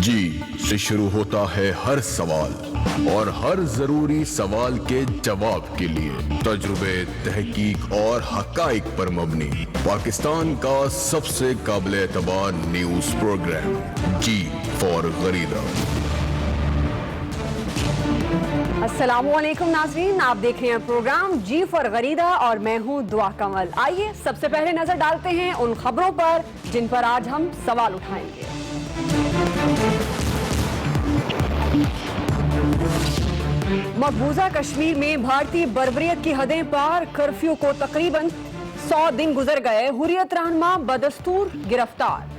جی سے شروع ہوتا ہے ہر سوال اور ہر ضروری سوال کے جواب کے لیے تجربے، تحقیق اور حقائق پر مبنی پاکستان کا سب سے قابل اعتبار news program G for Gharida. السلام علیکم ناظرین، آپ دیکھ رہے ہیں پروگرام جی فار غریدہ اور میں ہوں دعا کمل۔ آئیے سب سے پہلے نظر ڈالتے ہیں ان خبروں پر جن پر آج ہم سوال اٹھائیں گے۔ مقبوضہ کشمیر میں بھارتی بربریت کی حدیں پار، کرفیو کو تقریباً 100 دن گزر گئے، حریت رہنما بدستور گرفتار۔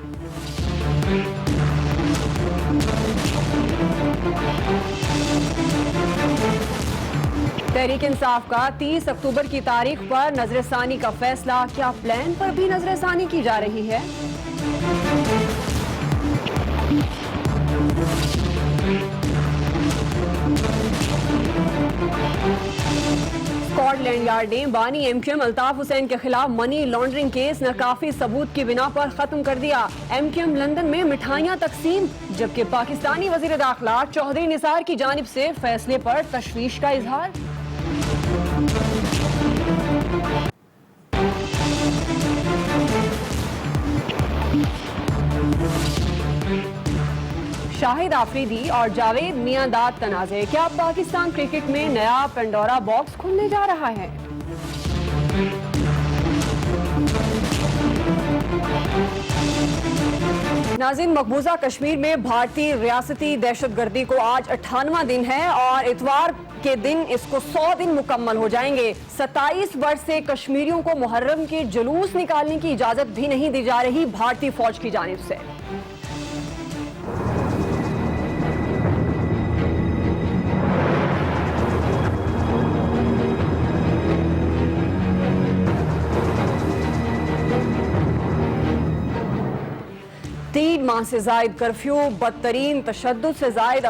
تحریک انصاف کا 30 اکتوبر کی تاریخ پر نظر ثانی کا فیصلہ، کیا پلان پر بھی نظر ثانی کی جا رہی ہے؟ اسکاٹ لینڈ یارڈ نے بانی M Q M Altaf Hussain کے خلاف منی لانڈرنگ کیس ناکافی ثبوت کی بنا پر ختم کر دیا۔ ایم کیو ایم لندن میں مٹھائیاں تقسیم، جبکہ پاکستانی وزیر داخلہ چودھری نثار کی جانب سے فیصلے پر تشویش کا اظہار۔ شاہد آفریدی اور جاوید میاں داد تنازع، کیا پاکستان کرکٹ میں نیا پنڈورا باکس کھلنے جا رہا ہے؟ ناظرین، مقبوضہ کشمیر میں بھارتی ریاستی دہشت گردی کو آج 98واں دن ہے اور اتوار کے دن اس کو 100 دن مکمل ہو جائیں گے۔ 27 برس سے کشمیریوں کو محرم کے جلوس نکالنے کی اجازت بھی نہیں دی جا رہی بھارتی فوج کی جانب سے۔ تین ماہ سے زائد کرفیو، بدترین تشدد سے زائد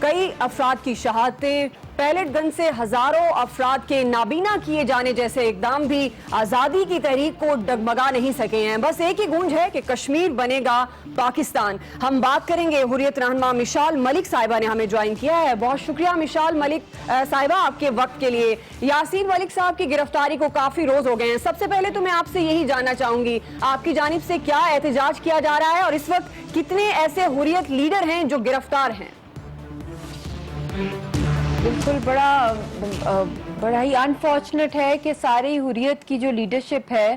کئی افراد کی شہادتیں، پیلٹ گن سے ہزاروں افراد کے نابینا کیے جانے جیسے اقدام بھی آزادی کی تحریک کو ڈگمگا نہیں سکے ہیں۔ بس ایک ہی گونج ہے کہ کشمیر بنے گا پاکستان۔ ہم بات کریں گے حریت رہنما مشال ملک صاحبہ نے ہمیں جوائن کیا ہے۔ بہت شکریہ مشال ملک صاحبہ آپ کے وقت کے لیے۔ یاسین ملک صاحب کی گرفتاری کو کافی روز ہو گئے ہیں، سب سے پہلے تو میں آپ سے یہی جاننا چاہوں گی آپ کی جانب سے کیا احتجاج کیا جا رہا ہے اور اس وقت کتنے ایسے حریت لیڈر ہیں جو گرفتار ہیں؟ بالکل بڑا ہی انفارچونیٹ ہے کہ ساری حریت کی جو لیڈرشپ ہے،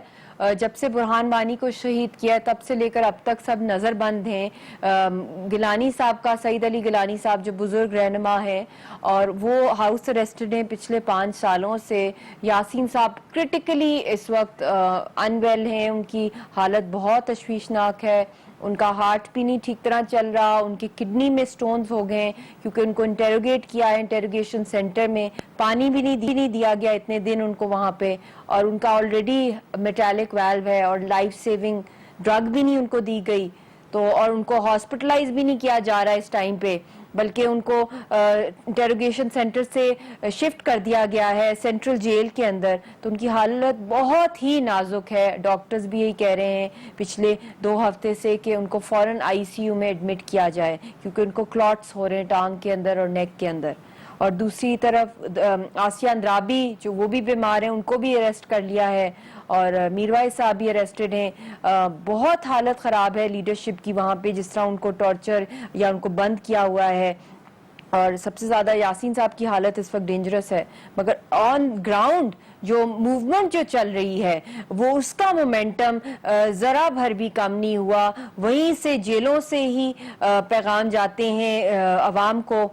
جب سے برہان وانی کو شہید کیا تب سے لے کر اب تک سب نظر بند ہیں۔ گیلانی صاحب کا، سعید علی گیلانی صاحب جو بزرگ رہنما ہیں اور وہ ہاؤس اریسٹڈ ہیں پچھلے 5 سالوں سے۔ یاسین صاحب کرٹیکلی اس وقت انویل ہیں، ان کی حالت بہت تشویشناک ہے، ان کا ہارٹ بھی نہیں ٹھیک طرح چل رہا، ان کی کڈنی میں سٹونز ہو گئے کیونکہ ان کو انٹیروگیٹ کیا ہے انٹیروگیشن سینٹر میں، پانی بھی نہیں دیا گیا اتنے دن ان کو وہاں پہ، اور ان کا آلریڈی میٹالک ویلو ہے اور لائف سیونگ ڈرگ بھی نہیں ان کو دی گئی، تو اور ان کو ہاسپٹلائز بھی نہیں کیا جا رہا اس ٹائم پہ، بلکہ ان کو انٹیروگیشن سینٹر سے شفٹ کر دیا گیا ہے سینٹرل جیل کے اندر، تو ان کی حالت بہت ہی نازک ہے۔ ڈاکٹرز بھی یہی کہہ رہے ہیں پچھلے 2 ہفتے سے کہ ان کو فوراً آئی سی یو میں ایڈمٹ کیا جائے کیونکہ ان کو کلاٹس ہو رہے ہیں ٹانگ کے اندر اور نیک کے اندر۔ اور دوسری طرف آسیہ اندرابی جو وہ بھی بیمار ہیں، ان کو بھی اریسٹ کر لیا ہے، اور میروائز صاحب بھی اریسٹڈ ہیں۔ بہت حالت خراب ہے لیڈرشپ کی وہاں پہ، جس طرح ان کو ٹارچر یا ان کو بند کیا ہوا ہے، اور سب سے زیادہ یاسین صاحب کی حالت اس وقت ڈینجرس ہے۔ مگر آن گراؤنڈ جو موومنٹ جو چل رہی ہے وہ اس کا مومنٹم ذرا بھر بھی کم نہیں ہوا، وہیں سے جیلوں سے ہی پیغام جاتے ہیں عوام کو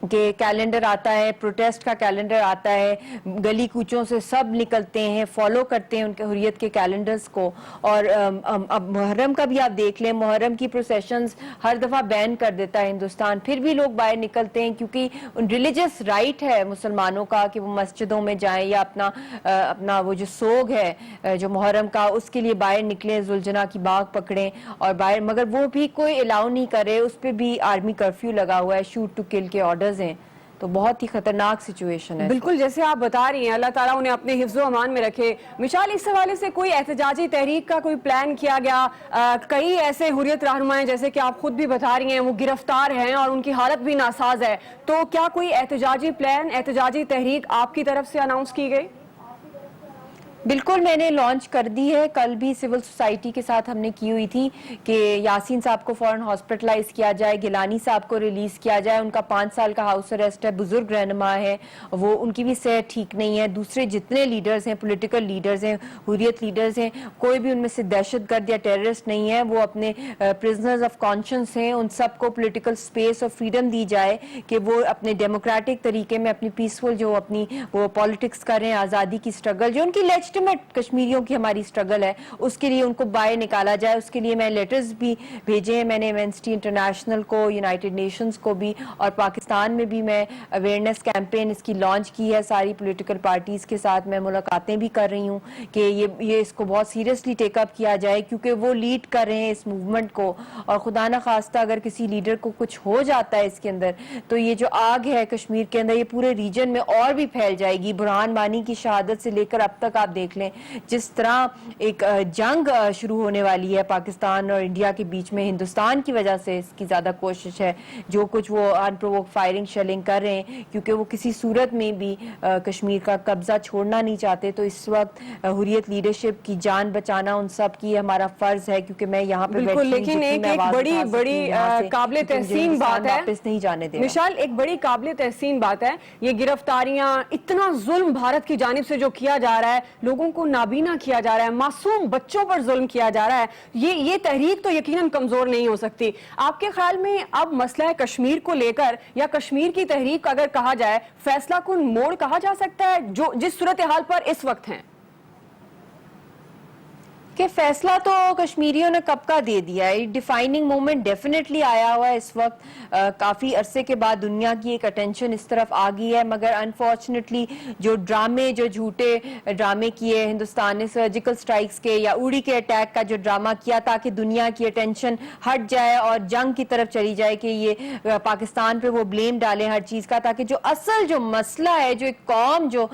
کہ کیلنڈر آتا ہے، پروٹیسٹ کا کیلنڈر آتا ہے، گلی کوچوں سے سب نکلتے ہیں، فالو کرتے ہیں ان کے حریت کے کیلنڈرز کو۔ اور اب محرم کا بھی آپ دیکھ لیں، محرم کی پروسیشنز ہر دفعہ بین کر دیتا ہے ہندوستان، پھر بھی لوگ باہر نکلتے ہیں کیونکہ ریلیجس رائٹ ہے مسلمانوں کا کہ وہ مسجدوں میں جائیں یا اپنا وہ جو سوگ ہے جو محرم کا، اس کے لیے باہر نکلیں، ذوالجناح کی باغ پکڑیں اور باہر، مگر وہ بھی کوئی الاؤ نہیں کرے، اس پہ بھی آرمی کرفیو لگا ہوا ہے، شوٹ ٹو کل کے آرڈرز ہیں۔ تو بہت ہی خطرناک سچویشن ہے. بالکل جیسے آپ بتا رہی ہیں, اللہ تعالیٰ انہیں اپنے حفظ و امان میں رکھے. مشال, اس حوالے سے کوئی احتجاجی تحریک کا کوئی پلان کیا گیا؟ کئی ایسے حریت رہنما ہیں جیسے کہ آپ خود بھی بتا رہی ہیں وہ گرفتار ہیں اور ان کی حالت بھی ناساز ہے, تو کیا کوئی احتجاجی پلان, احتجاجی تحریک آپ کی طرف سے اناؤنس کی گئی؟ بالکل میں نے لانچ کر دی ہے. کل بھی سول سوسائٹی کے ساتھ ہم نے کی ہوئی تھی کہ یاسین صاحب کو فوراً ہاسپٹلائز کیا جائے, گیلانی صاحب کو ریلیز کیا جائے. ان کا 5 سال کا ہاؤس اریسٹ ہے, بزرگ رہنما ہے, وہ ان کی بھی صحت ٹھیک نہیں ہے. دوسرے جتنے لیڈرز ہیں, پولیٹیکل لیڈرز ہیں, حریت لیڈرز ہیں, کوئی بھی ان میں سے دہشت گرد یا ٹیررسٹ نہیں ہے. وہ اپنے پرزنرز آف کانشنس ہیں, ان سب کو پولیٹیکل سپیس اور فریڈم دی جائے کہ وہ اپنے ڈیموکریٹک طریقے میں اپنی پیسفل جو اپنی وہ پالیٹکس کر رہے ہیں, آزادی کی سٹرگل جو ان کی کشمیریوں کی ہماری سٹرگل ہے, اس کے لیے ان کو باہر نکالا جائے. اس کے لیے میں لیٹرز بھی بھیجے ہیں, میں نے ایمنسٹی انٹرنیشنل کو, یونائٹڈ نیشنز کو بھی, اور پاکستان میں بھی میں اویئرنیس کیمپین اس کی لانچ کی ہے. ساری پولیٹیکل پارٹیز کے ساتھ میں ملاقاتیں بھی کر رہی ہوں کہ یہ اس کو بہت سیریسلی ٹیک اپ کیا جائے, کیونکہ وہ لیڈ کر رہے ہیں اس موومنٹ کو, اور خدا نہ خواستہ اگر کسی لیڈر کو کچھ ہو جاتا ہے اس کے اندر, تو یہ جو آگ ہے کشمیر کے اندر یہ پورے ریجن میں اور بھی پھیل جائے گی. برہان وانی کی شہادت سے لے کر اب تک آپ دیکھ لیں جس طرح ایک جنگ شروع ہونے والی ہے پاکستان اور انڈیا کے بیچ میں. ہندوستان کی وجہ سے اس کی زیادہ کوشش ہے, جو کچھ وہ انپرووک فائرنگ شیلنگ کر رہے ہیں, کیونکہ وہ کسی صورت میں بھی کشمیر کا قبضہ چھوڑنا نہیں چاہتے. تو اس وقت حریت لیڈرشپ کی جان بچانا ان سب کی ہمارا فرض ہے, کیونکہ میں یہاں پہ بالکل. لیکن ایک بڑی قابل تحسین بات ہے واپس نہیں جانے دے. مشال, ایک بڑی قابل تحسین بات ہے یہ گرفتاریاں, اتنا ظلم بھارت کی جانب سے جو کیا جا رہا ہے, لوگوں کو نابینا کیا جا رہا ہے, معصوم بچوں پر ظلم کیا جا رہا ہے, یہ تحریک تو یقیناً کمزور نہیں ہو سکتی. آپ کے خیال میں اب مسئلہ کشمیر کو لے کر, یا کشمیر کی تحریک اگر کہا جائے, فیصلہ کن موڑ کہا جا سکتا ہے جو جس صورتحال پر اس وقت ہیں؟ کہ فیصلہ تو کشمیریوں نے کب کا دے دیا ہے. ڈیفائننگ مومنٹ ڈیفینیٹلی آیا ہوا ہے اس وقت. کافی عرصے کے بعد دنیا کی ایک اٹینشن اس طرف آ گئی ہے, مگر انفارچونیٹلی جو ڈرامے, جو جھوٹے ڈرامے کیے ہندوستان نے, سرجیکل سٹرائکس کے یا اڑی کے اٹیک کا جو ڈرامہ کیا تاکہ دنیا کی اٹینشن ہٹ جائے اور جنگ کی طرف چلی جائے, کہ یہ پاکستان پہ وہ بلیم ڈالیں ہر چیز کا, تاکہ جو اصل جو مسئلہ ہے, جو ایک قوم جو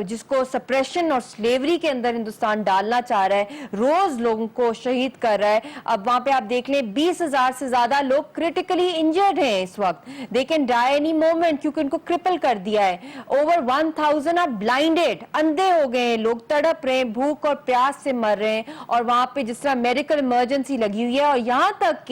جس کو سپریشن اور سلیوری کے اندر ہندوستان ڈالنا چاہ رہا ہے, روز لوگوں کو شہید کر رہا ہے. اب وہاں پہ آپ دیکھ لیں 20,000 سے زیادہ لوگ کریٹیکلی انجرڈ ہیں اس وقت. they can die any moment کیونکہ ان کو کرپل کر دیا ہے. over 1,000 are blinded, اندھے ہو گئے ہیں لوگ, تڑپ رہے ہیں, بھوک اور پیاس سے مر رہے ہیں, اور وہاں پہ جس طرح میڈیکل ایمرجنسی لگی ہوئی ہے. اور یہاں تک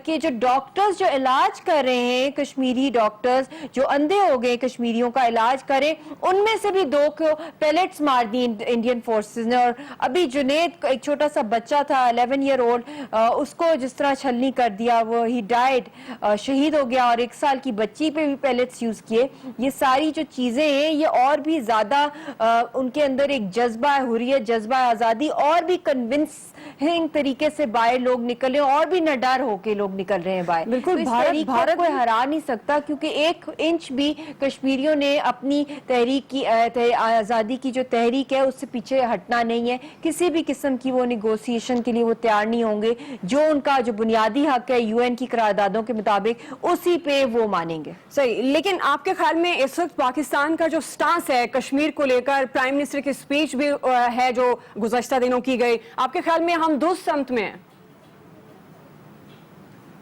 کہ جو ڈاکٹرز جو علاج کر رہے ہیں, کشمیری ڈاکٹرز جو اندھے ہو گئے کشمیریوں کا علاج کریں, ان میں سے بھی 2 کو پیلٹس مار دی انڈین فورسز نے. اور ابھی جنید ایک چھوٹا سا بچہ تھا 11 ایئر اولڈ, اس کو جس طرح چھلنی کر دیا, وہ ہی ڈائڈ, شہید ہو گیا. اور 1 سال کی بچی پہ بھی پیلٹس یوز کیے. یہ ساری جو چیزیں ہیں یہ اور بھی زیادہ ان کے اندر ایک جذبہ حریت, جذبہ آزادی, اور بھی کنونسنگ طریقے سے باہر لوگ نکلے, اور بھی نڈر ہو کے لوگ نکل رہے ہیں باہر. بالکل. بھارت کو ہرا نہیں سکتا, کیونکہ 1 انچ بھی کشمیریوں نے اپنی تحریک کی, آزادی کی جو تحریک ہے, اس سے پیچھے ہٹنا نہیں ہے. کسی بھی قسم کی وہ نیگوسیشن کے لیے وہ تیار نہیں ہوں گے. جو ان کا جو بنیادی حق ہے UN کی قراردادوں کے مطابق, اسی پہ وہ مانیں گے. صحیح. لیکن آپ کے خیال میں اس وقت پاکستان کا جو سٹانس ہے کشمیر کو لے کر, پرائم منسٹر کی سپیچ بھی ہے جو گزشتہ دنوں کی گئی, آپ کے خیال میں ہم دوست سمت میں ہیں؟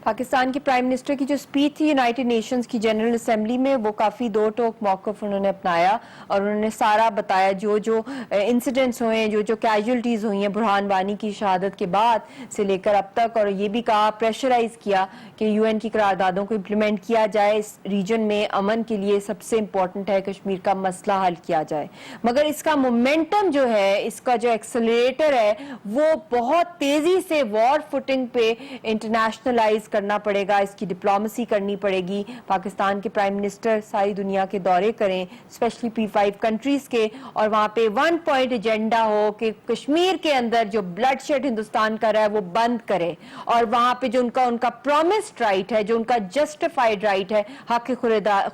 پاکستان کے پرائم منسٹر کی جو سپیچ تھی یونائٹڈ نیشنز کی جنرل اسمبلی میں, وہ کافی 2 ٹوک موقف انہوں نے اپنایا, اور انہوں نے سارا بتایا جو انسیڈنٹس ہوئے ہیں, جو کیجولٹیز ہوئی ہیں برہان وانی کی شہادت کے بعد سے لے کر اب تک. اور یہ بھی کہا, پریشرائز کیا کہ UN کی قراردادوں کو امپلیمنٹ کیا جائے. اس ریجن میں امن کے لیے سب سے امپورٹنٹ ہے کشمیر کا مسئلہ حل کیا جائے, مگر اس کا مومنٹم جو ہے, اس کا جو ایکسلریٹر ہے, وہ بہت تیزی سے وار فوٹنگ پہ انٹرنیشنلائز کرنا پڑے گا. اس کی ڈپلومیسی کرنی پڑے گی. پاکستان کے پرائم منسٹر ساری دنیا کے دورے کریں, اسپیشلی P5 کنٹریز کے, اور وہاں پہ 1 پوائنٹ ایجنڈا ہو کہ کشمیر کے اندر جو بلڈ شیڈ ہندوستان کا رہا ہے وہ بند کرے, اور وہاں پہ جو ان کا پرومسڈ رائٹ ہے, جو ان کا جسٹیفائڈ رائٹ ہے حق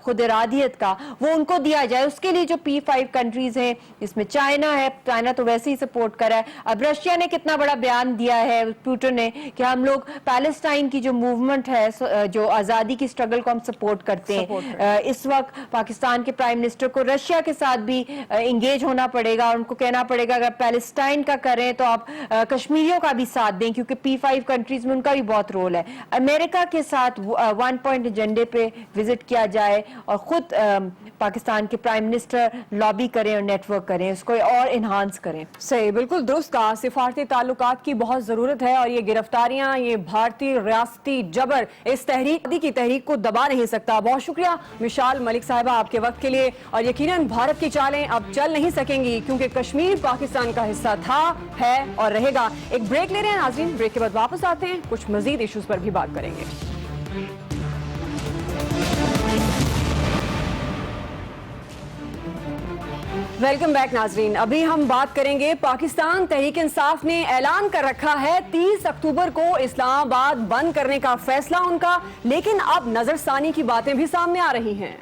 خود ارادیت کا, وہ ان کو دیا جائے. اس کے لیے جو P5 کنٹریز ہیں, اس میں چائنا ہے, چائنا تو ویسے ہی سپورٹ کر رہا ہے. اب رشیا نے کتنا بڑا بیان دیا ہے, پوٹن نے, کہ ہم لوگ پیلسٹائن کی جو موومنٹ ہے جو آزادی کی سٹرگل کو ہم سپورٹ کرتے ہیں، اس وقت پاکستان کے پرائم منسٹر کو رشیا کے ساتھ بھی انگیج ہونا پڑے گا اور ان کو کہنا پڑے گا اگر پیلسٹائن کا کریں تو آپ کشمیریوں کا بھی ساتھ دیں، کیونکہ P5 کنٹریز میں ان کا بھی بہت رول ہے۔ امریکہ کے ساتھ 1 پوائنٹ ایجنڈے پہ وزٹ کیا جائے اور خود پاکستان کے پرائم منسٹر لابی کریں اور نیٹ ورک کریں، اس کو اور انہانس کریں۔ صحیح، بالکل درست کہا، سفارتی تعلقات کی بہت ضرورت ہے اور یہ گرفتاریاں، یہ بھارتی ریاستی جبر اس تحریک کو دبا نہیں سکتا۔ بہت شکریہ مشال ملک صاحبہ آپ کے وقت کے لیے، اور یقیناً بھارت کی چالیں اب چل نہیں سکیں گی کیونکہ کشمیر پاکستان کا حصہ تھا، ہے اور رہے گا۔ ایک بریک لے رہے ہیں ناظرین، بریک کے بعد واپس آتے ہیں، کچھ مزید ایشوز پر بھی بات کریں گے۔ ویلکم بیک ناظرین، ابھی ہم بات کریں گے، پاکستان تحریک انصاف نے اعلان کر رکھا ہے 30 اکتوبر کو اسلام آباد بند کرنے کا فیصلہ ان کا، لیکن اب نظر ثانی کی باتیں بھی سامنے آ رہی ہیں۔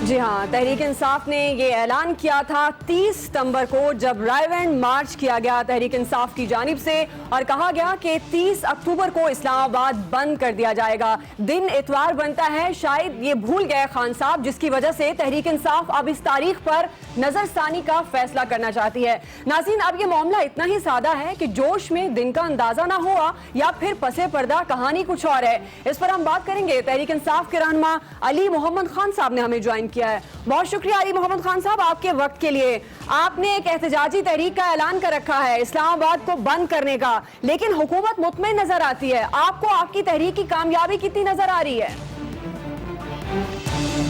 جی ہاں، تحریک انصاف نے یہ اعلان کیا تھا 30 ستمبر کو جب رائے وینڈ مارچ کیا گیا تحریک انصاف کی جانب سے، اور کہا گیا کہ 30 اکتوبر کو اسلام آباد بند کر دیا جائے گا۔ دن اتوار بنتا ہے، شاید یہ بھول گئے خان صاحب، جس کی وجہ سے تحریک انصاف اب اس تاریخ پر نظر ثانی کا فیصلہ کرنا چاہتی ہے۔ ناظرین، اب یہ معاملہ اتنا ہی سادہ ہے کہ جوش میں دن کا اندازہ نہ ہوا یا پھر پسے پردہ کہانی کچھ اور ہے۔ اس پر ہم بات کریں گے، تحریک انصاف کے رہنما علی محمد خان صاحب نے ہمیں جوائن کیا ہے۔ بہت شکریہ علی محمد خان صاحب آپ کے وقت کے لیے۔ آپ نے ایک احتجاجی تحریک کا اعلان کر رکھا ہے اسلام آباد کو بند کرنے کا، لیکن حکومت مطمئن نظر آتی ہے، آپ کو آپ کی تحریک کی کامیابی کتنی نظر آ رہی ہے؟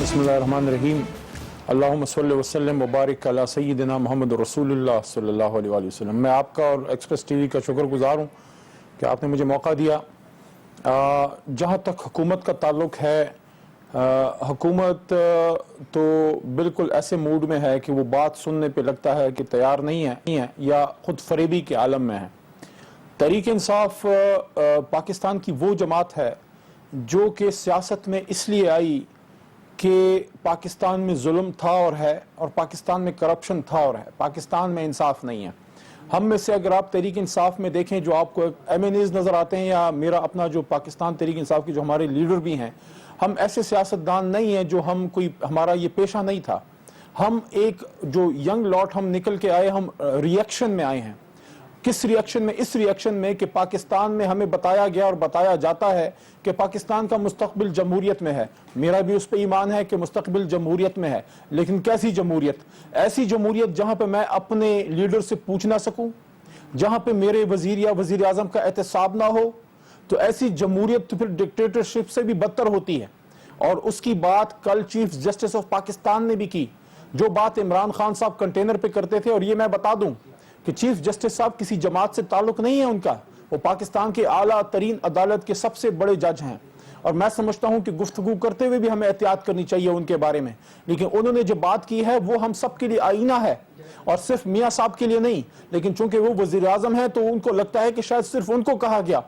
بسم اللہ الرحمن الرحیم، اللہم صلی وسلم وبارک علی سیدنا محمد رسول اللہ صلی اللہ علیہ وآلہ وسلم۔ میں آپ کا اور ایکسپریس ٹی وی کا شکر گزار ہوں کہ آپ نے مجھے موقع دیا۔ جہاں تک حکومت کا تعلق ہے، حکومت تو بالکل ایسے موڈ میں ہے کہ وہ بات سننے پہ لگتا ہے کہ تیار نہیں ہے یا خود فریبی کے عالم میں ہے۔ تحریک انصاف پاکستان کی وہ جماعت ہے جو کہ سیاست میں اس لیے آئی کہ پاکستان میں ظلم تھا اور ہے، اور پاکستان میں کرپشن تھا اور ہے، پاکستان میں انصاف نہیں ہے۔ ہم میں سے اگر آپ تحریک انصاف میں دیکھیں جو آپ کو ایم این ایز نظر آتے ہیں، یا میرا اپنا جو پاکستان تحریک انصاف کی جو ہمارے لیڈر بھی ہیں، ہم ایسے سیاستدان نہیں ہیں جو ہمارا یہ پیشہ نہیں تھا۔ ہم ایک جو ینگ لاٹ ہم نکل کے آئے، ہم ریئیکشن میں آئے ہیں۔ کس ریئیکشن میں؟ اس ریئیکشن میں کہ پاکستان میں ہمیں بتایا گیا اور بتایا جاتا ہے کہ پاکستان کا مستقبل جمہوریت میں ہے۔ میرا بھی اس پہ ایمان ہے کہ مستقبل جمہوریت میں ہے، لیکن کیسی جمہوریت؟ ایسی جمہوریت جہاں پہ میں اپنے لیڈر سے پوچھ نہ سکوں، جہاں پہ میرے وزیر یا وزیر اعظم کا احتساب نہ ہو، تو ایسی جمہوریت تو پھر ڈکٹیٹرشپ سے بھی بدتر ہوتی ہے۔ اور اس کی بات کل چیف جسٹس آف پاکستان نے بھی کی، جو بات عمران خان صاحب کنٹینر پہ کرتے تھے۔ اور یہ میں بتا دوں کہ چیف جسٹس صاحب کسی جماعت سے تعلق نہیں ہے ان کا، وہ پاکستان کے اعلیٰ ترین عدالت کے سب سے بڑے جج ہیں، اور میں سمجھتا ہوں کہ گفتگو کرتے ہوئے بھی ہمیں احتیاط کرنی چاہیے ان کے بارے میں۔ لیکن انہوں نے جو بات کی ہے وہ ہم سب کے لیے آئینہ ہے، اور صرف میاں صاحب کے لیے نہیں، لیکن چونکہ وہ وزیر اعظم ہے تو ان کو لگتا ہے کہ شاید صرف ان کو کہا گیا۔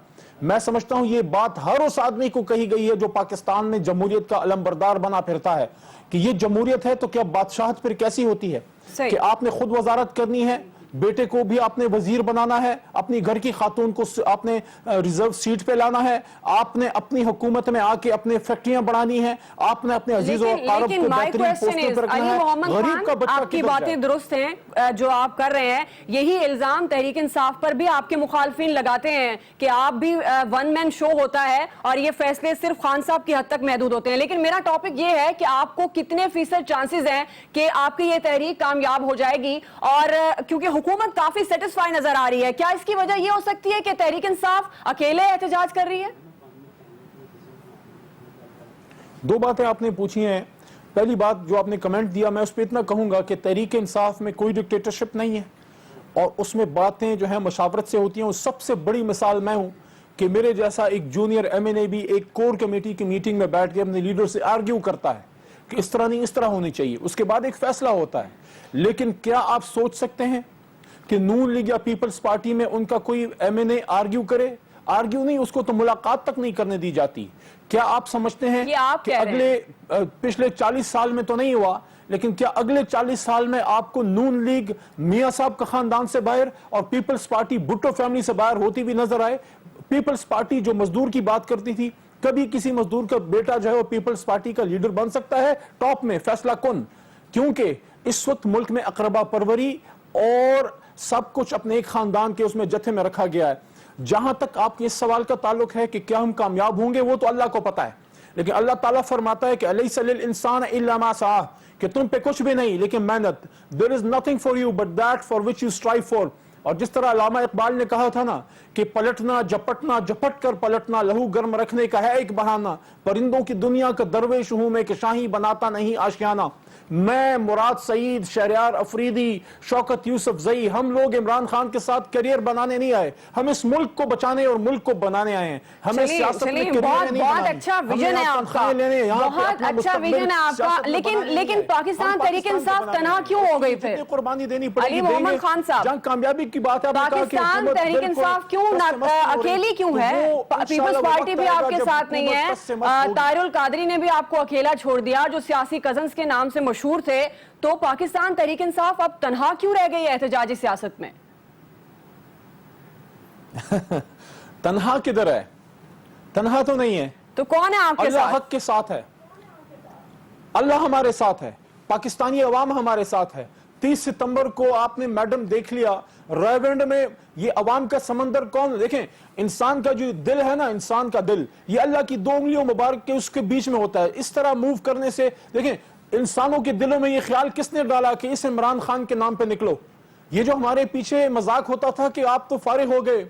میں سمجھتا ہوں یہ بات ہر اس آدمی کو کہی گئی ہے جو پاکستان میں جمہوریت کا علم بردار بنا پھرتا ہے کہ یہ جمہوریت ہے تو کیا بادشاہت پھر کیسی ہوتی ہے؟ کہ آپ نے خود وزارت کرنی ہے، بیٹے کو بھی آپ نے وزیر بنانا ہے، اپنی گھر کی خاتون کو آپ نے ریزرو سیٹ پہ لانا ہے، آپ نے اپنی حکومت میں آ کے اپنے فیکٹریاں بڑھانی ہیں، آپ نے اپنے عزیز و اقارب کو بہترین پوسٹوں پر رکھنا ہے۔ غریب کا بچہ آپ کی باتیں درست ہیں جو آپ کر رہے ہیں، یہی الزام تحریک انصاف پر بھی آپ کے مخالفین لگاتے ہیں کہ آپ بھی ون مین شو ہوتا ہے اور یہ فیصلے صرف خان صاحب کی حد تک محدود ہوتے ہیں۔ لیکن میرا ٹاپک یہ ہے کہ آپ کو کتنے فیصد چانسز ہیں کہ آپ کی یہ تحریک کامیاب ہو جائے گی، اور کیونکہ حکومت کافی سیٹسفائی نظر آ رہی ہے، کیا اس کی وجہ یہ ہو سکتی ہے کہ تحریک انصاف اکیلے احتجاج کر رہی ہے؟ دو باتیں آپ نے پوچھی ہیں۔ پہلی بات جو آپ نے کمنٹ دیا، میں اس پہ اتنا کہوں گا کہ تحریک انصاف میں کوئی ڈکٹیٹرشپ نہیں ہے، اور اس میں باتیں جو ہیں مشاورت سے ہوتی ہیں۔ اس سب سے بڑی مثال میں ہوں کہ میرے جیسا ایک جونیئر ایم این اے بھی ایک کور کمیٹی کی میٹنگ میں بیٹھ کے اپنے لیڈر سے آرگیو کرتا ہے کہ اس طرح نہیں، اس طرح ہونی چاہیے، اس کے بعد ایک فیصلہ ہوتا ہے۔ لیکن کیا آپ سوچ سکتے ہیں کہ نون لیگ یا پیپلز پارٹی میں ان کا کوئی ایم این اے آرگیو کرے؟ آرگیو نہیں, اس کو تو ملاقات تک نہیں کرنے دی جاتی. کیا آپ سمجھتے ہیں یہ آپ کہ کہہ رہے اگلے پچھلے 40 سال میں تو نہیں ہوا, لیکن کیا اگلے 40 سال میں آپ کو نون لیگ میاں صاحب کا خاندان سے باہر اور پیپلز پارٹی بھٹو فیملی سے باہر ہوتی بھی نظر آئے؟ پیپلز پارٹی جو مزدور کی بات کرتی تھی, کبھی کسی مزدور کا بیٹا جو ہے وہ پیپلز پارٹی کا لیڈر بن سکتا ہے ٹاپ میں فیصلہ کن؟ کیونکہ اس وقت ملک میں اقربا پروری اور سب کچھ اپنے ایک خاندان کے اس میں جتھے میں رکھا گیا ہے. جہاں تک آپ کے اس سوال کا تعلق ہے کہ کیا ہم کامیاب ہوں گے, وہ تو اللہ کو پتا ہے, لیکن اللہ تعالیٰ فرماتا ہے کہ الیس للانسان الا ما سعی, کہ تم پہ کچھ بھی نہیں لیکن محنت. there is nothing for you but that for which you strive for. اور جس طرح علامہ اقبال نے کہا تھا نا کہ پلٹنا جپٹنا جپٹ کر پلٹنا لہو گرم رکھنے کا ہے ایک بہانہ, پرندوں کی دنیا کا درویش ہوں میں کہ شاہی بناتا نہیں آشیانہ. میں, مراد سعید, شہریار افریدی, شوکت یوسف زئی, ہم لوگ عمران خان کے ساتھ کریئر بنانے نہیں آئے, ہم اس ملک کو بچانے اور ملک کو بنانے آئے ہیں. ہمیں سیاست میں کریئر نہیں بہت بنانی, اچھا ویژن ہے آپ کا, بہت اچھا ویژن ہے آپ کا, لیکن پاکستان تحریک انصاف تنہا کیوں ہو گئی پھر؟ قربانی دینی پڑے گی. علی محمد خان صاحب, جہاں کامیابی کی بات ہے, پاکستان تحریک انصاف کیوں اکیلی کیوں ہے؟ پیپلز پارٹی بھی آپ کے ساتھ نہیں ہے, طاہر القادری نے بھی آپ کو اکیلا چھوڑ دیا جو سیاسی کزنز کے نام سے مشہور تھے, تو پاکستان تحریک انصاف اب تنہا کیوں رہ گئی ہے احتجاجی سیاست میں؟ تنہا کدھر ہے؟ تنہا تو نہیں ہے. تو کون ہے آپ کے اللہ ساتھ؟ حق کے ساتھ ہے, اللہ ہمارے ساتھ ہے, پاکستانی عوام ہمارے ساتھ ہے. 30 ستمبر کو آپ نے میڈم دیکھ لیا رائیونڈ میں, یہ عوام کا سمندر کون؟ دیکھیں انسان کا جو دل ہے نا, انسان کا دل, یہ اللہ کی 2 انگلیوں مبارک کے اس کے بیچ میں ہوتا ہے. اس طرح موو کرنے سے دیکھیں انسانوں کے دلوں میں یہ خیال کس نے ڈالا کہ اس عمران خان کے نام پہ نکلو؟ یہ جو ہمارے پیچھے مذاق ہوتا تھا کہ آپ تو فارغ ہو گئے,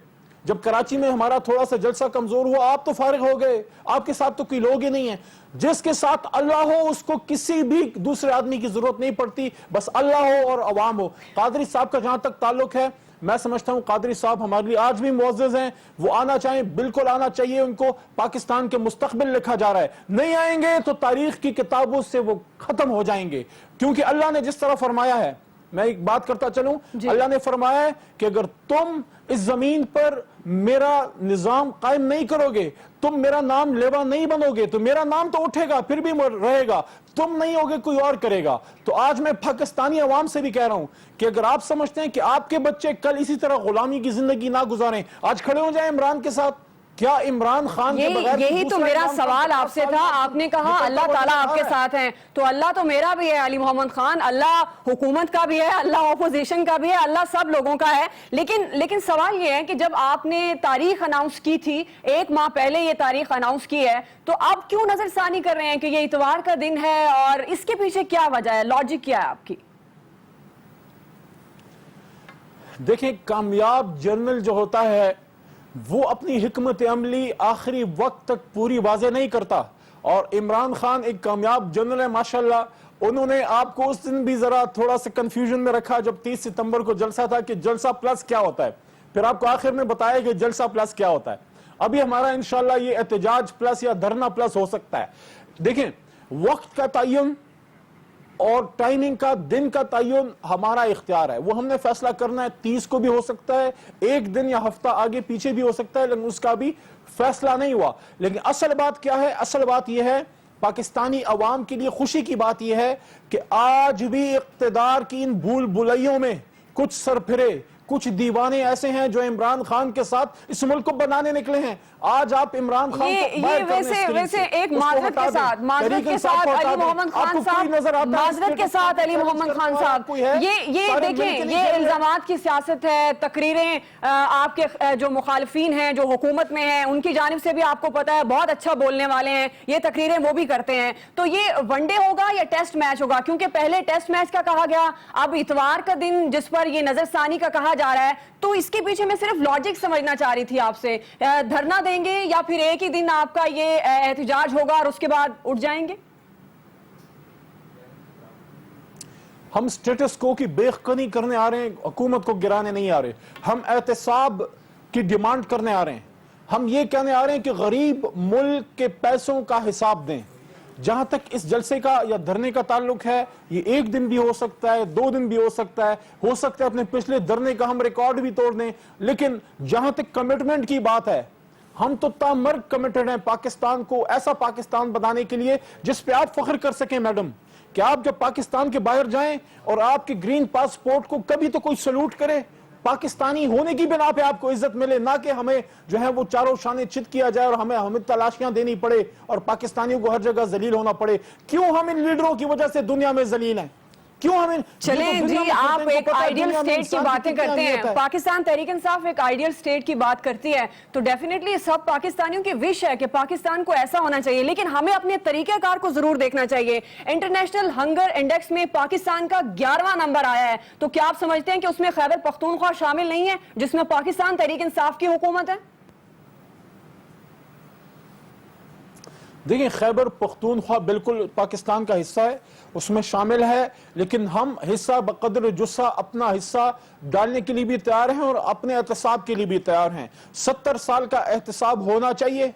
جب کراچی میں ہمارا تھوڑا سا جلسہ کمزور ہوا آپ تو فارغ ہو گئے, آپ کے ساتھ تو کوئی لوگ ہی نہیں ہیں. جس کے ساتھ اللہ ہو اس کو کسی بھی دوسرے آدمی کی ضرورت نہیں پڑتی, بس اللہ ہو اور عوام ہو. قادری صاحب کا جہاں تک تعلق ہے, میں سمجھتا ہوں قادری صاحب ہمارے لیے آج بھی معزز ہیں, وہ آنا چاہیں بالکل آنا چاہیے ان کو. پاکستان کے مستقبل لکھا جا رہا ہے, نہیں آئیں گے تو تاریخ کی کتابوں سے وہ ختم ہو جائیں گے. کیونکہ اللہ نے جس طرح فرمایا ہے, میں ایک بات کرتا چلوں, اللہ نے فرمایا ہے کہ اگر تم اس زمین پر میرا نظام قائم نہیں کرو گے, تم میرا نام لیوا نہیں بنو گے, تو میرا نام تو اٹھے گا پھر بھی رہے گا, تم نہیں ہوگے کوئی اور کرے گا. تو آج میں پاکستانی عوام سے بھی کہہ رہا ہوں کہ اگر آپ سمجھتے ہیں کہ آپ کے بچے کل اسی طرح غلامی کی زندگی نہ گزاریں, آج کھڑے ہو جائیں عمران کے ساتھ. کیا عمران خان کے بغیر یہی تو میرا سوال آپ سے تھا, آپ نے کہا اللہ تعالیٰ آپ کے ساتھ ہیں, تو اللہ تو میرا بھی ہے علی محمد خان, اللہ حکومت کا بھی ہے, اللہ اپوزیشن کا بھی ہے, اللہ سب لوگوں کا ہے. لیکن سوال یہ ہے کہ جب آپ نے تاریخ اناؤنس کی تھی, 1 ماہ پہلے یہ تاریخ اناؤنس کی ہے, تو اب کیوں نظر ثانی کر رہے ہیں کہ یہ اتوار کا دن ہے, اور اس کے پیچھے کیا وجہ ہے, لاجک کیا ہے آپ کی؟ دیکھیں کامیاب جنرل جو ہوتا ہے وہ اپنی حکمت عملی آخری وقت تک پوری واضح نہیں کرتا, اور عمران خان ایک کامیاب جنرل ہے ماشاءاللہ. انہوں نے آپ کو اس دن بھی ذرا تھوڑا سا کنفیوژن میں رکھا جب 30 ستمبر کو جلسہ تھا کہ جلسہ پلس کیا ہوتا ہے, پھر آپ کو آخر میں بتایا کہ جلسہ پلس کیا ہوتا ہے. ابھی ہمارا انشاءاللہ یہ احتجاج پلس یا دھرنا پلس ہو سکتا ہے. دیکھیں وقت کا تعین اور ٹائمنگ کا, دن کا تعین ہمارا اختیار ہے, وہ ہم نے فیصلہ کرنا ہے. 30 کو بھی ہو سکتا ہے, 1 دن یا ہفتہ آگے پیچھے بھی ہو سکتا ہے, لیکن اس کا بھی فیصلہ نہیں ہوا. لیکن اصل بات کیا ہے؟ اصل بات یہ ہے, پاکستانی عوام کے لیے خوشی کی بات یہ ہے کہ آج بھی اقتدار کی ان بھول بھلائیوں میں کچھ سرپھرے, کچھ دیوانے ایسے ہیں جو عمران خان کے ساتھ اس ملک کو بنانے نکلے ہیں. آج آپ عمران خان یہ ویسے ایک معذرت کے ساتھ علی محمد خان صاحب, معذرت کے ساتھ علی محمد خان صاحب, یہ دیکھیں یہ الزامات کی سیاست ہے. تقریریں آپ کے جو مخالفین ہیں جو حکومت میں ہیں ان کی جانب سے بھی آپ کو پتا ہے بہت اچھا بولنے والے ہیں, یہ تقریریں وہ بھی کرتے ہیں. تو یہ ون ڈے ہوگا یا ٹیسٹ میچ ہوگا؟ کیونکہ پہلے ٹیسٹ میچ کا کہا گیا, اب اتوار کا دن جس پر یہ نظر ثانی کا کہا جا رہا ہے, تو اس کے پیچھے میں صرف لاجک سمجھنا چاہ رہی تھی آپ سے. دھرنا دیں گے یا پھر ایک ہی دن آپ کا یہ احتجاج ہوگا اور اس کے بعد اٹھ جائیں گے؟ ہم سٹیٹس کو کی بےخبری کرنے آ رہے ہیں, حکومت کو گرانے نہیں آ رہے. ہم احتساب کی ڈیمانڈ کرنے آ رہے ہیں. ہم یہ کہنے آ رہے ہیں کہ غریب ملک کے پیسوں کا حساب دیں. جہاں تک اس جلسے کا یا دھرنے کا تعلق ہے, یہ 1 دن بھی ہو سکتا ہے, 2 دن بھی ہو سکتا ہے اپنے پچھلے دھرنے کا ہم ریکارڈ بھی توڑ دیں. لیکن جہاں تک کمٹمنٹ کی بات ہے, ہم تو تامر کمیٹڈ ہیں پاکستان کو ایسا پاکستان بنانے کے لیے جس پہ آپ فخر کر سکیں میڈم، کہ آپ جب پاکستان کے باہر جائیں اور آپ کے گرین پاسپورٹ کو کبھی تو کوئی سلوٹ کرے، پاکستانی ہونے کی بنا پہ آپ کو عزت ملے، نہ کہ ہمیں جو ہے وہ چاروں شانے چت کیا جائے اور ہمیں تلاشیاں دینی پڑے اور پاکستانیوں کو ہر جگہ ذلیل ہونا پڑے۔ کیوں ہم ان لیڈروں کی وجہ سے دنیا میں ذلیل ہیں؟ کیوں ہمیں چلیں جی، آپ ایک آئیڈیل سٹیٹ کی باتیں کرتے ہیں، پاکستان تحریک انصاف ایک آئیڈیل سٹیٹ کی بات کرتی ہے، تو ڈیفینیٹلی سب پاکستانیوں کی وش ہے کہ پاکستان کو ایسا ہونا چاہیے، لیکن ہمیں اپنے طریقہ کار کو ضرور دیکھنا چاہیے۔ انٹرنیشنل ہنگر انڈیکس میں پاکستان کا 11واں نمبر آیا ہے، تو کیا آپ سمجھتے ہیں کہ اس میں خیبر پختونخوا شامل نہیں ہے جس میں پاکستان تحریک انصاف کی حکومت ہے؟ دیکھیں، خیبر پختونخوا بالکل پاکستان کا حصہ ہے، اس میں شامل ہے، لیکن ہم حصہ بقدر جسہ اپنا حصہ ڈالنے کے لیے بھی تیار ہیں اور اپنے احتساب کے لیے بھی تیار ہیں۔ 70 سال کا احتساب ہونا چاہیے۔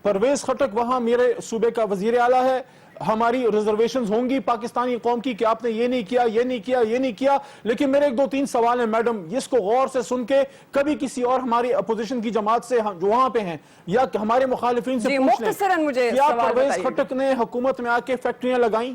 پرویز خٹک وہاں میرے صوبے کا وزیر اعلیٰ ہے، ہماری ریزرویشنز ہوں گی پاکستانی قوم کی کہ آپ نے یہ نہیں کیا، یہ نہیں کیا، یہ نہیں کیا، لیکن میرے 2-3 سوال ہیں میڈم، اس کو غور سے سن کے کبھی کسی اور ہماری اپوزیشن کی جماعت سے جو وہاں پہ ہیں یا ہمارے مخالفین سے پوچھ لیں، کیا پرویز خٹک نے حکومت میں آ کے فیکٹریاں لگائیں؟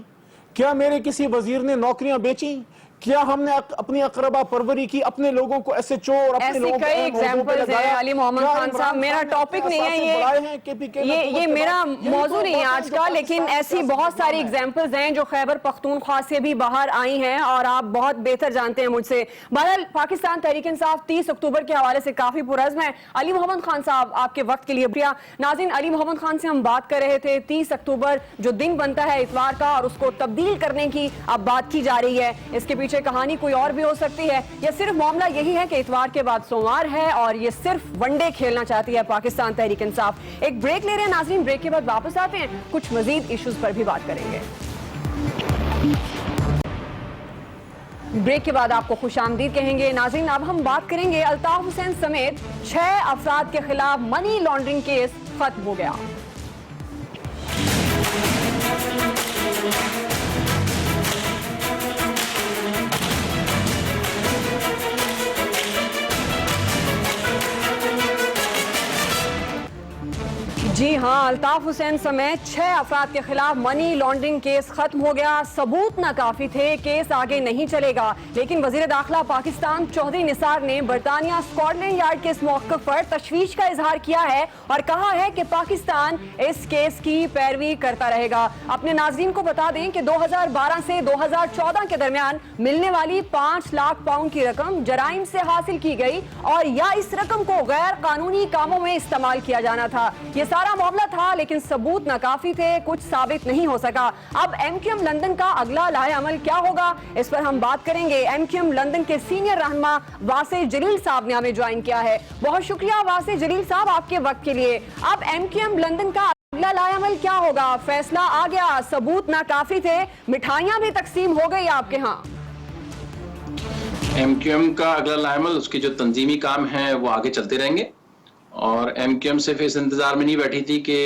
کیا میرے کسی وزیر نے نوکریاں بیچیں؟ کیا ہم نے اپنی اقربا پروری کی، اپنے لوگوں کو ایسے چو اور اپنے لوگوں کو ایسی کئی ایگزامپلز ہیں علی محمد خان صاحب، میرا ٹاپک نہیں ہے یہ میرا موضوع نہیں ہے آج کا، لیکن ایسی بہت ساری ایگزامپلز ہیں جو خیبر پختونخوا سے بھی باہر آئی ہیں اور آپ بہت بہتر جانتے ہیں مجھ سے۔ بہرحال پاکستان تحریک انصاف 30 اکتوبر کے حوالے سے کافی پرعزم ہے۔ علی محمد خان صاحب آپ کے وقت کے لیے شکریہ۔ ناظرین، علی محمد خان سے ہم بات کر رہے تھے 30 اکتوبر جو دن بنتا ہے اتوار کا اور اس کو تبدیل کرنے کی اب بات کی جا رہی ہے، اس کے پیچھے کہانی کوئی اور بھی ہو سکتی ہے، یا صرف معاملہ یہی ہے کہ اتوار کے بعد سوموار ہے اور یہ صرف ون ڈے کھیلنا چاہتی ہے پاکستان تحریک انصاف۔ ایک بریک لے رہے ہیں ناظرین، بریک کے بعد واپس آتے ہیں، کچھ مزید ایشوز پر بھی بات کریں گے۔ بریک کے بعد آپ کو خوش آمدید کہیں گے ناظرین۔ اب ہم بات کریں گے الطاف حسین سمیت 6 افراد کے خلاف منی لانڈرنگ کیس ختم ہو گیا۔ جی ہاں، الطاف حسین سمیت 6 افراد کے خلاف منی لانڈرنگ کیس ختم ہو گیا۔ ثبوت ناکافی تھے، کیس آگے نہیں چلے گا، لیکن وزیر داخلہ پاکستان چودھری نثار نے برطانیہ اسکاٹ لینڈ یارڈ کے اس موقف پر تشویش کا اظہار کیا ہے اور کہا ہے کہ پاکستان اس کیس کی پیروی کرتا رہے گا۔ اپنے ناظرین کو بتا دیں کہ 2012 سے 2014 کے درمیان ملنے والی 5 لاکھ پاؤنڈ کی رقم جرائم سے حاصل کی گئی اور یا اس رقم کو غیر قانونی کاموں میں استعمال کیا جانا تھا۔ یہ سارا معاملہ تھا، لیکن ثبوت ناکافی تھے، کچھ ثابت نہیں ہو سکا۔ اب ایم کیو ایم لندن کا اگلا لائحہ عمل کیا ہوگا، اس پر ہم بات کریں گے۔ ایم کیو ایم لندن کے سینئر رہنما واسع جلیل صاحب نے ہمیں جوائن کیا ہے۔ بہت شکریہ واسع جلیل صاحب آپ کے وقت کے لیے۔ اب ایم کیو ایم لندن کا اگلا لائحہ عمل کیا ہوگا؟ فیصلہ آ گیا، ثبوت ناکافی تھے، مٹھائیاں بھی تقسیم ہو گئی آپ کے ہاں۔ ایم کیو ایم کا اگلا لائحہ عمل، اس کے جو تنظیمی کام ہیں وہ آگے چلتے رہیں گے، اور ایم کیو ایم صرف اس انتظار میں نہیں بیٹھی تھی کہ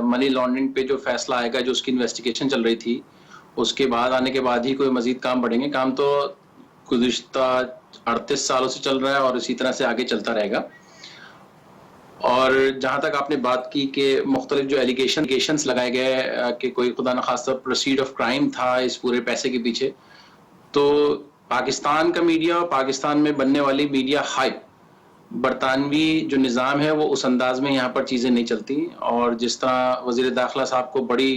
منی لانڈرنگ پہ جو فیصلہ آئے گا، جو اس کی انویسٹیگیشن چل رہی تھی، اس کے بعد آنے کے بعد ہی کوئی مزید کام بڑھیں گے۔ کام تو گزشتہ 38 سالوں سے چل رہا ہے اور اسی طرح سے آگے چلتا رہے گا۔ اور جہاں تک آپ نے بات کی کہ مختلف جو ایلیگیشنز لگائے گئے کہ کوئی خدا نخواستہ پروسیڈ آف کرائم تھا اس پورے پیسے کے پیچھے، تو پاکستان کا میڈیا اور پاکستان میں بننے والی میڈیا ہائپ، برطانوی جو نظام ہے وہ اس انداز میں یہاں پر چیزیں نہیں چلتی، اور جس طرح وزیر داخلہ صاحب کو بڑی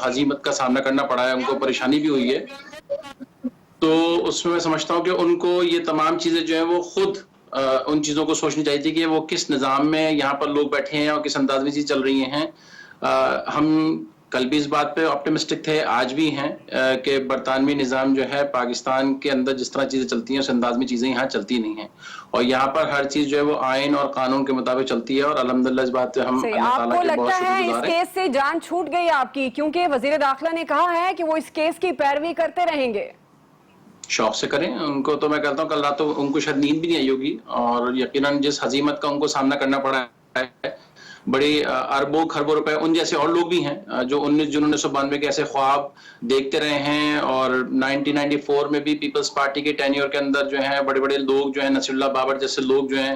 ہزیمت کا سامنا کرنا پڑا ہے، ان کو پریشانی بھی ہوئی ہے، تو اس میں میں سمجھتا ہوں کہ ان کو یہ تمام چیزیں جو ہیں وہ خود ان چیزوں کو سوچنی چاہیے تھی کہ وہ کس نظام میں یہاں پر لوگ بیٹھے ہیں اور کس انداز میں چیز چل رہی ہیں۔ ہم کل بھی اس بات پہ آپٹیمسٹک تھے، آج بھی ہیں، کہ برطانوی نظام جو ہے پاکستان کے اندر جس طرح چیزیں چلتی ہیں اس انداز میں چیزیں یہاں چلتی نہیں ہیں، اور یہاں پر ہر چیز جو ہے وہ آئین اور قانون کے مطابق چلتی ہے، اور الحمدللہ اس بات پہ ہم اللہ تعالیٰ کے بہت شکر گزار ہیں۔ اس کیس سے جان چھوٹ گئی آپ کی، کیونکہ وزیر داخلہ نے کہا ہے کہ وہ اس کیس کی پیروی کرتے رہیں گے۔ شوق سے کریں، ان کو تو میں کہتا ہوں کہ اللہ تو ان کو شاید نیند بھی نہیں آئی ہوگی، اور یقیناً جس ہزیمت کا ان کو سامنا کرنا پڑا ہے، بڑی اربوں خربوں روپے، ان جیسے اور لوگ بھی ہیں جو 19 جون 1992 کے ایسے خواب دیکھتے رہے ہیں، اور 1994 میں بھی پیپلز پارٹی کے ٹینیور کے اندر جو ہیں بڑے بڑے لوگ جو ہیں، نصیر اللہ بابر جیسے لوگ جو ہیں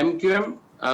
MQM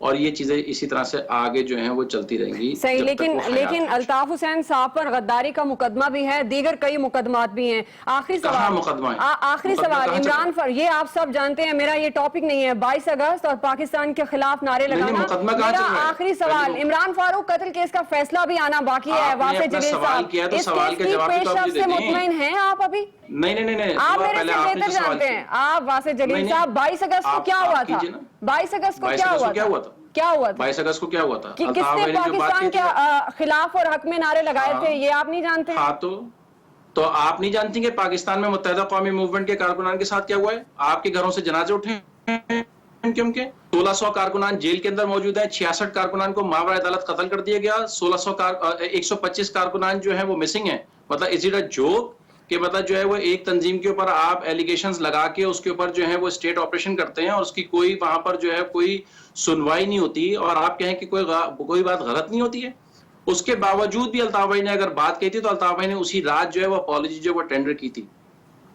اور یہ چیزیں اسی طرح سے آگے جو ہیں وہ چلتی رہیں گی. صحیح, لیکن الطاف حسین صاحب پر غداری کا مقدمہ بھی ہے, دیگر کئی مقدمات بھی ہیں. آخری سوال عمران فاروق, یہ آپ سب جانتے ہیں, میرا یہ ٹاپک نہیں ہے, 22 اگست اور پاکستان کے خلاف نعرے لگانا. میرا آخری سوال, عمران فاروق قتل کیس کا فیصلہ بھی آنا باقی ہے. واسع جلیل صاحب, اس کیس کی پیش رفت سے مطمئن ہیں آپ ابھی؟ نہیں, آپ میرے سے بہتر جانتے ہیں. آپ واسع جلیل صاحب, 22 اگست کو کیا ہوا تھا؟ 22 اگست کو کیا ہوا تھا؟ 22 اگست کو کیا ہوا تھا؟ کس نے پاکستان کے خلاف اور حق میں نعرے لگائے تھے, یہ آپ نہیں جانتے؟ ہاں, تو آپ نہیں جانتی کہ پاکستان میں متحدہ قومی موومنٹ کے کارکنان کے ساتھ کیا ہوا ہے؟ آپ کے گھروں سے جنازے اٹھے ہیں, کیونکہ 1600 کارکنان جیل کے اندر موجود ہیں, 66 کارکنان کو ماورا عدالت قتل کر دیا گیا, 125 کارکنان جو ہیں وہ مسنگ ہیں. مطلب از اٹ اے جوک کہ مطلب جو ہے وہ ایک تنظیم کے اوپر آپ ایلیگیشنز لگا کے اس کے اوپر جو ہے وہ اسٹیٹ آپریشن کرتے ہیں اور اس کی کوئی وہاں پر جو ہے کوئی سنوائی نہیں ہوتی, اور آپ کہیں کہ کوئی بات غلط نہیں ہوتی ہے. اس کے باوجود بھی الطاف بھائی نے اگر بات کی تھی تو الطاف بھائی نے اسی رات جو ہے وہ اپالوجی جو ہے وہ ٹینڈر کی تھی.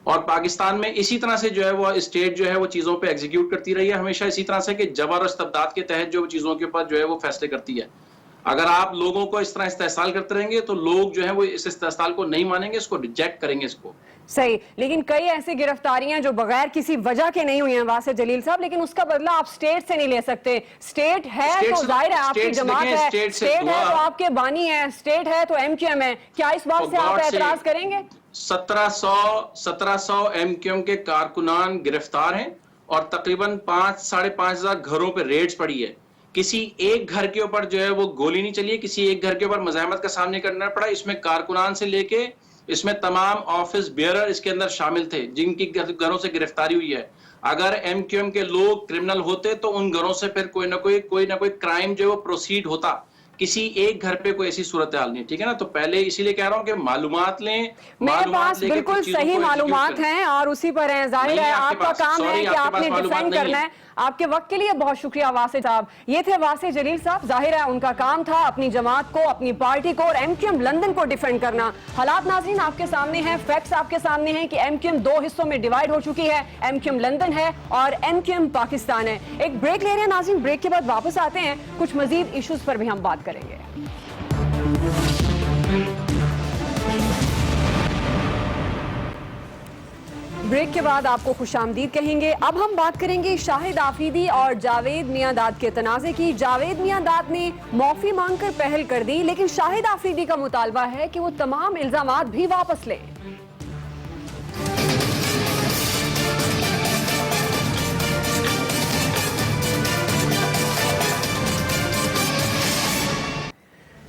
اور پاکستان میں اسی طرح سے جو ہے وہ اسٹیٹ جو ہے وہ چیزوں پہ ایگزیکیوٹ کرتی رہی ہے ہمیشہ اسی طرح سے کہ جبر اور استبداد کے تحت جو چیزوں کے اوپر جو ہے وہ فیصلے کرتی ہے. اگر آپ لوگوں کو اس طرح استحصال کرتے رہیں گے تو لوگ جو ہیں وہ اس استحصال کو نہیں مانیں گے, اس کو ریجیکٹ کریں گے اس کو. صحیح, لیکن کئی ایسی گرفتاریاں جو بغیر کسی وجہ کے نہیں ہوئی ہیں واسع جلیل صاحب, لیکن اس کا بدلہ آپ سٹیٹ سے نہیں لے سکتے. سٹیٹ ہے تو ظاہر ہے آپ کی جماعت ہے, سٹیٹ ہے تو آپ کے بانی ہے, سٹیٹ ہے تو ایم کیو ایم ہے, کیا اس بات سے آپ اعتراض کریں گے؟ 1700 ایم کیو ایم کے کارکنان گرفتار ہیں اور تقریباً 5,500 گھروں پہ ریڈز پڑی ہے. کسی ایک گھر کے اوپر جو ہے وہ گولی نہیں چلی ہے, کسی ایک گھر کے اوپر مزاحمت کا سامنا کرنا پڑا. اس میں کارکنان سے لے کے اس میں تمام آفس بیئرر اس کے اندر شامل تھے جن کی گھروں سے گرفتاری ہوئی ہے. اگر ایم کیو ایم کے لوگ کرمنل ہوتے تو ان گھروں سے پھر کوئی نہ کوئی کرائم جو ہے وہ پروسیڈ ہوتا. کسی ایک گھر پہ کوئی ایسی صورتحال نہیں, ٹھیک ہے نا. تو پہلے اسی لیے کہہ رہا ہوں کہ معلومات لیں, میرے پاس بالکل صحیح معلومات ہیں اور اسی پر ہیں. ظاہر ہے آپ کا کام ہے کہ آپ نے ڈیفینڈ کرنا ہے. آپ کے وقت کے لیے بہت شکریہ واسع صاحب. یہ تھے واسع جلیل صاحب. ظاہر ہے ان کا کام تھا اپنی جماعت کو, اپنی پارٹی کو اور ایم کیو ایم لندن کو ڈیفینڈ کرنا. حالات ناظرین آپ کے سامنے ہیں, فیکٹس آپ کے سامنے ہیں کہ ایم کیو ایم 2 حصوں میں ڈیوائیڈ ہو چکی ہے. ایم کیو ایم لندن ہے اور ایم کیو ایم پاکستان ہے. ایک بریک لے رہے ہیں ناظرین, بریک کے بعد واپس آتے ہیں, کچھ مزید ایشوز پر بھی ہم بات کریں گے. بریک کے بعد آپ کو خوش آمدید کہیں گے. اب ہم بات کریں گے شاہد آفریدی اور جاوید میاں داد کے تنازع کی. جاوید میاں داد نے معافی مانگ کر پہل کر دی, لیکن شاہد آفریدی کا مطالبہ ہے کہ وہ تمام الزامات بھی واپس لیں.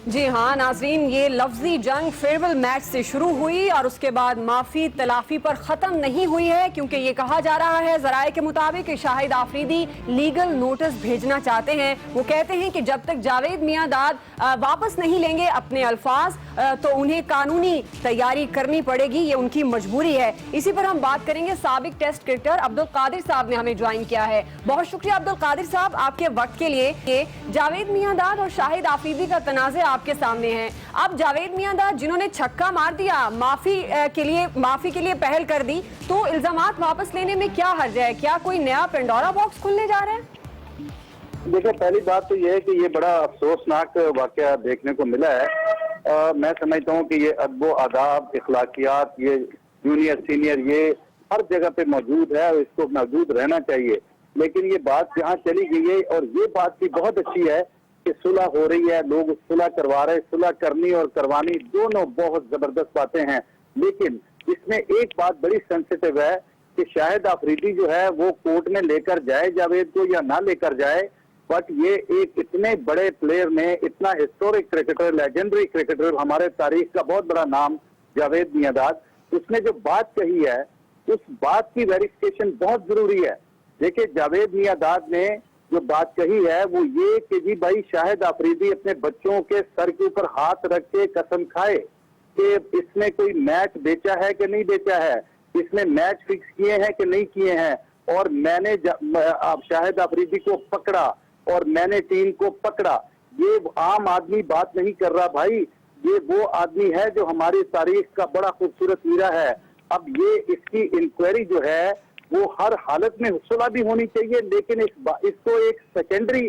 جی ہاں ناظرین, یہ لفظی جنگ فیئرویل میچ سے شروع ہوئی اور اس کے بعد معافی تلافی پر ختم نہیں ہوئی ہے, کیونکہ یہ کہا جا رہا ہے ذرائع کے مطابق کہ شاہد آفریدی لیگل نوٹس بھیجنا چاہتے ہیں. وہ کہتے ہیں کہ جب تک جاوید میاں داد واپس نہیں لیں گے اپنے الفاظ تو انہیں قانونی تیاری کرنی پڑے گی, یہ ان کی مجبوری ہے. اسی پر ہم بات کریں گے. سابق ٹیسٹ کرکٹر عبدالقادر صاحب نے ہمیں جوائن کیا ہے. بہت شکریہ عبدالقادر صاحب آپ کے وقت کے لیے. جاوید میاں داد اور شاہد آفریدی کا تنازع آپ کے سامنے ہے. اب جاوید میاں داد جنہوں نے چھکا مار دیا, معافی کے لیے پہل کر دی, تو الزامات واپس لینے میں کیا حرج ہے؟ کیا کوئی نیا پینڈورا باکس کھلنے جا رہا ہے؟ دیکھیں, پہلی بات تو یہ ہے کہ یہ بڑا افسوسناک واقعہ دیکھنے کو ملا ہے. میں سمجھتا ہوں کہ یہ ادب و آداب, اخلاقیات, یہ جونیئر سینئر یہ ہر جگہ پہ موجود ہے اور اس کو موجود رہنا چاہیے. لیکن یہ بات جہاں چلی گئی ہے, اور یہ بات بھی بہت اچھی ہے کہ صلح ہو رہی ہے, لوگ صلح کروا رہے, صلح کرنی اور کروانی دونوں بہت زبردست باتیں ہیں. لیکن اس میں ایک بات بڑی سینسیٹیو ہے کہ شاہد آفریدی جو ہے وہ کورٹ میں لے کر جائے جاوید کو یا نہ لے کر جائے, بٹ یہ ایک اتنے بڑے پلیئر نے, اتنا ہسٹورک کرکٹر, لیجنڈری کرکٹر, ہمارے تاریخ کا بہت بڑا نام جاوید میاں داد, اس نے جو بات کہی ہے اس بات کی ویریفیکیشن بہت ضروری ہے. دیکھیں, جاوید میاں داد نے جو بات کہی ہے وہ یہ کہ جی بھائی شاہد آفریدی اپنے بچوں کے سر کے اوپر ہاتھ رکھ کے قسم کھائے کہ اس نے کوئی میچ بیچا ہے کہ نہیں بیچا ہے, اس نے میچ فکس کیے ہیں کہ نہیں کیے ہیں, اور میں نے شاہد آفریدی کو پکڑا اور میں نے ٹیم کو پکڑا. یہ عام آدمی بات نہیں کر رہا بھائی, یہ وہ آدمی ہے جو ہماری تاریخ کا بڑا خوبصورت ہیرا ہے. اب یہ اس کی انکوائری جو ہے وہ ہر حالت میں صلح بھی ہونی چاہیے, لیکن اس کو ایک سیکنڈری